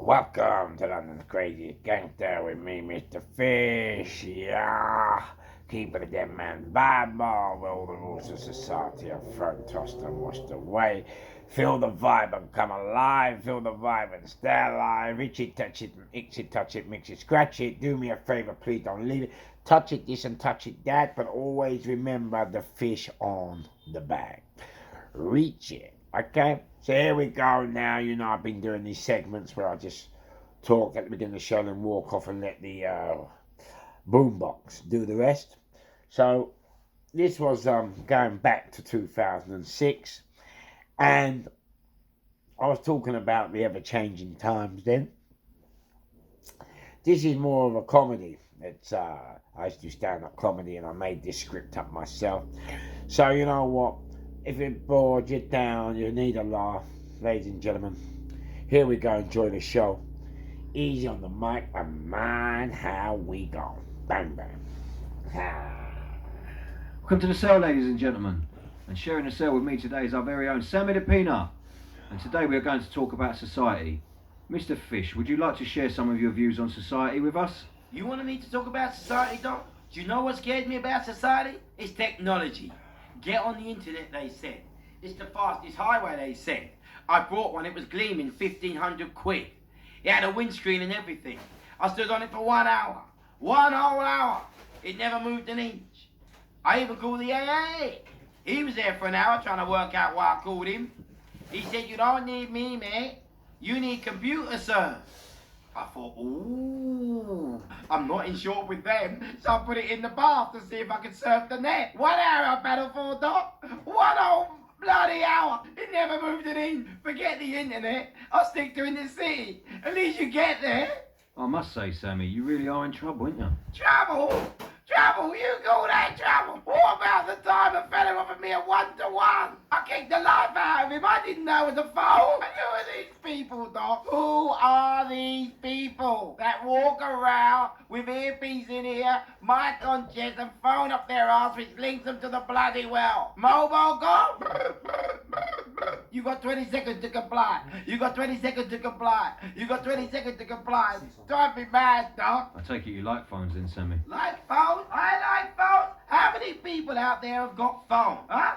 Welcome to London's craziest gangster with me, Mr. Fish. Yeah, keeping the dead man's Bible with all the rules of society are thrown, tossed, and washed away. Feel the vibe and come alive. Feel the vibe and stay alive. Itchy, touch it, itchy, touch it, mix it, scratch it. Do me a favor, please don't leave it. Touch it this and touch it that, but always remember the fish on the bag. Reach it. Okay, so here we go now. You know, I've been doing these segments where I just talk at the beginning of the show and walk off and let the boombox do the rest. So this was going back to 2006, and I was talking about the ever-changing times then. This is more of a comedy. It's I used to do stand-up comedy, and I made this script up myself. So you know what? If it bored you down, you need a laugh, ladies and gentlemen. Here we go. Enjoy the show. Easy on the mic and mind how we go. Bang bang. Welcome to the cell, ladies and gentlemen. And sharing the cell with me today is our very own Sammy the Peanut. And today we are going to talk about society. Mr. Fish, would you like to share some of your views on society with us? You wanted me to talk about society, Doc? Do you know what scares me about society? It's technology. Get on the internet, they said. It's the fastest highway, they said. I bought one, it was gleaming, 1,500 quid. It had a windscreen and everything. I stood on it for 1 hour. 1 whole hour. It never moved an inch. I even called the AA. He was there for an hour trying to work out why I called him. He said, "You don't need me, mate. You need computer, sir." I thought, ooh, I'm not insured with them, so I put it in the bath to see if I could surf the net. 1 hour I paddled for, Doc. 1 whole bloody hour. It never moved an inch. Forget the internet. I'll stick to in the city. At least you get there. I must say, Sammy, you really are in trouble, aren't you? Trouble? Trouble? You call that trouble? What about the time a fella offered me a 1-to-1? I kicked the life out of him. I didn't know it was a phone. And who are these people, Doc? Who are these people that walk around with earpiece in ear, mic on chest, and phone up their arse which links them to the bloody well? Mobile go? You got 20 seconds to comply. You got 20 seconds to comply. You got 20 seconds to comply. Drive me mad, Doc. I take it you like phones then, Sammy. Like phones? I like phones. How many people out there have got phones? Huh?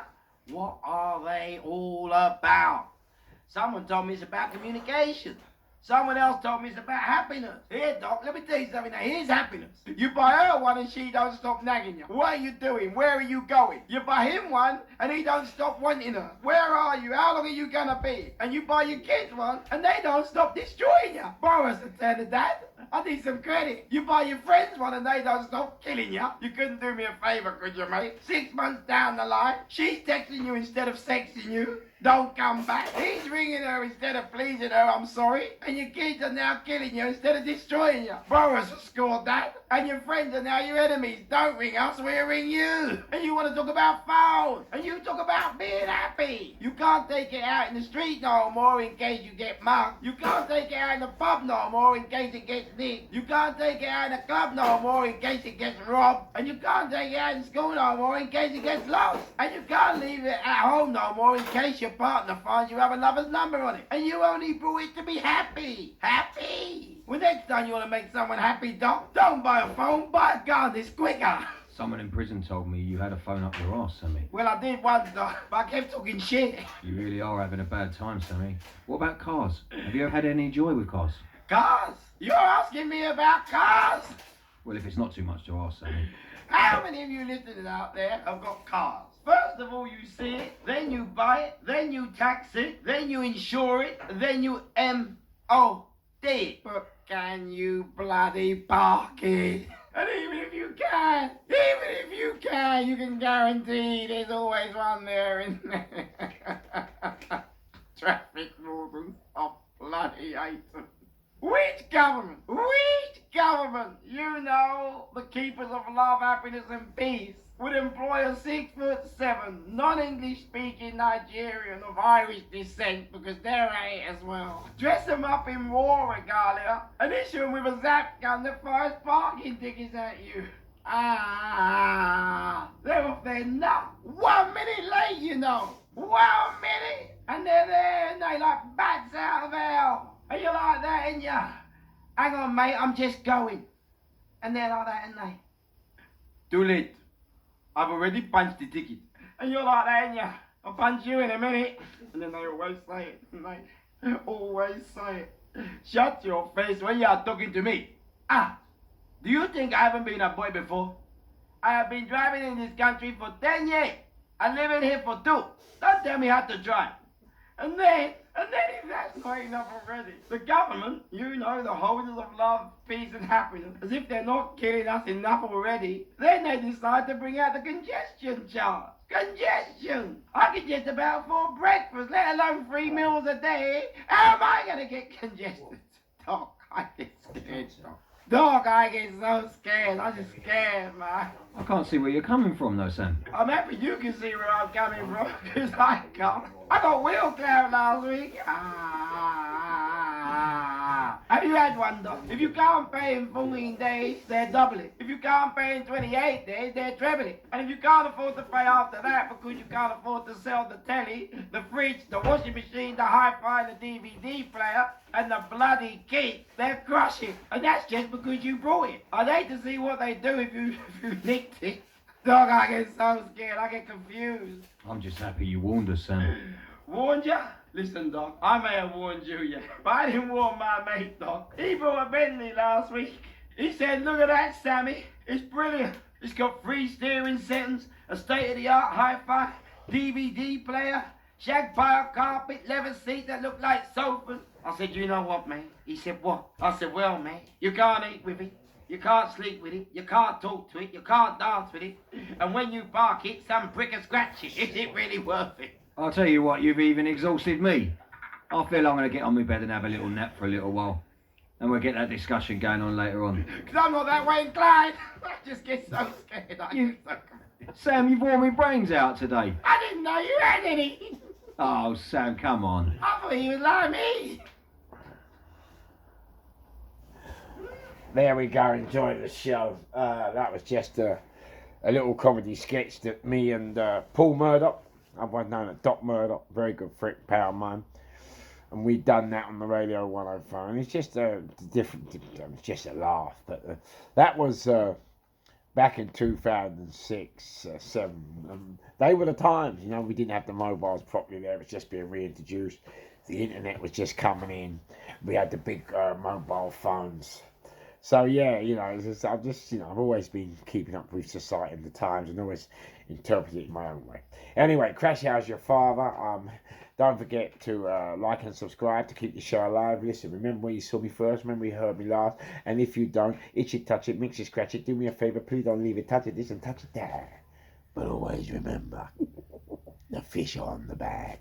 What are they all about? Someone told me it's about communication. Someone else told me it's about happiness. Here, Doc, let me tell you something now. Here's happiness. You buy her one and she don't stop nagging you. What are you doing? Where are you going? You buy him one and he don't stop wanting her. Where are you? How long are you gonna be? And you buy your kids one and they don't stop destroying you. Borrow us a tenner, Dad. I need some credit. You buy your friends one and they don't stop killing you. You couldn't do me a favor, could you, mate? 6 months down the line, she's texting you instead of sexing you. Don't come back. He's ringing her instead of pleasing her, I'm sorry. And your kids are now killing you instead of destroying you. Borrowers have scored that. And your friends are now your enemies. Don't ring us, we'll ring you. And you want to talk about phones. And you talk about being happy. You can't take it out in the street no more in case you get mugged. You can't take it out in the pub no more in case it gets nicked. You can't take it out in the club no more in case it gets robbed. And you can't take it out in school no more in case it gets lost. And you can't leave it at home no more in case your partner finds you have another's number on it. And you only bought it to be happy. Happy. Well, next time you want to make someone happy, Doc, don't buy a phone, buy a gun. It's quicker. Someone in prison told me you had a phone up your arse, Sammy. Well, I did once, Doc, but I kept talking shit. You really are having a bad time, Sammy. What about cars? Have you ever had any joy with cars? Cars? You're asking me about cars? Well, if it's not too much to ask, Sammy. How many of you listeners out there have got cars? First of all, you see it, then you buy it, then you tax it, then you insure it, then you MOD it. But can you bloody park it? And even if you can, you can guarantee there's always one there in there. Traffic wardens are bloody hate them. Which government? You know, the keepers of love, happiness and peace would employ a 6'7", non-English speaking Nigerian of Irish descent because they're eight as well. Dress them up in war regalia and issue them with a zap gun that fires parking tickets at you. They're off their nut. 1 minute late, you know. 1 minute. And they're there and they like bats out of hell. And you're like that that, ain't ya? Hang on, mate, I'm just going. And they're like that, ain't they? Too late. I've already punched the ticket. And you're like that, ain't ya? I'll punch you in a minute. And then they always say it, and they always say it. Shut your face when you are talking to me. Ah, do you think I haven't been a boy before? I have been driving in this country for 10 years. I live in here for 2. Don't tell me how to drive. And then if that's not enough already, the government, you know, the holders of love, peace and happiness, as if they're not killing us enough already, then they decide to bring out the congestion charge. Congestion! I can just about afford breakfast, let alone 3 meals a day. How am I gonna get congested? Doc, I get scared, Doc. Doc, I get so scared. I'm just scared, man. I can't see where you're coming from though, Sam. I'm happy you can see where I'm coming from, because I can't. I got wheel cloud last week. Have you had one, Doc? If you can't pay in 14 days, they're double it. If you can't pay in 28 days, they're treble it. And if you can't afford to pay after that because you can't afford to sell the telly, the fridge, the washing machine, the hi-fi, the DVD player, and the bloody key, they're crushing. And that's just because you brought it. I'd hate to see what they do if you nicked it. Dog, I get so scared, I get confused. I'm just happy you warned us, Sam. Warned ya? Listen, Doc, I may have warned you, yeah, but I didn't warn my mate, Doc. He bought a Bentley last week. He said, look at that, Sammy. It's brilliant. It's got 3 steering settings, a state-of-the-art hi-fi, DVD player, shag pile carpet, leather seat that look like sofas. I said, you know what, mate? He said, what? I said, well, mate, you can't eat with it. You can't sleep with it, you can't talk to it, you can't dance with it, and when you park it, some prick will scratch it. Is it really worth it? I'll tell you what, you've even exhausted me. I feel I'm going to get on my bed and have a little nap for a little while. And we'll get that discussion going on later on. Because I'm not that way inclined. I just get so scared. Sam, you've worn my brains out today. I didn't know you had any. Oh, Sam, come on. I thought you was like me. There we go, enjoy the show. That was just a little comedy sketch that me and Paul Murdoch, otherwise known as Doc Murdoch, very good friend, pal of mine, and we'd done that on the Radio 105, and it's just a different, it's just a laugh, but that was back in 2006, 7. They were the times, you know, we didn't have the mobiles properly there, it was just being reintroduced, the internet was just coming in, we had the big mobile phones. So yeah, you know, I've always been keeping up with society and the times, and always interpreted it my own way. Anyway, Crash, how's your father? Don't forget to like and subscribe to keep the show alive. Listen, remember when you saw me first, remember you heard me last, and if you don't, itch it, touch it, mix it, scratch it. Do me a favor, please don't leave it, touch it, this and touch it there. But always remember, the fish on the bag.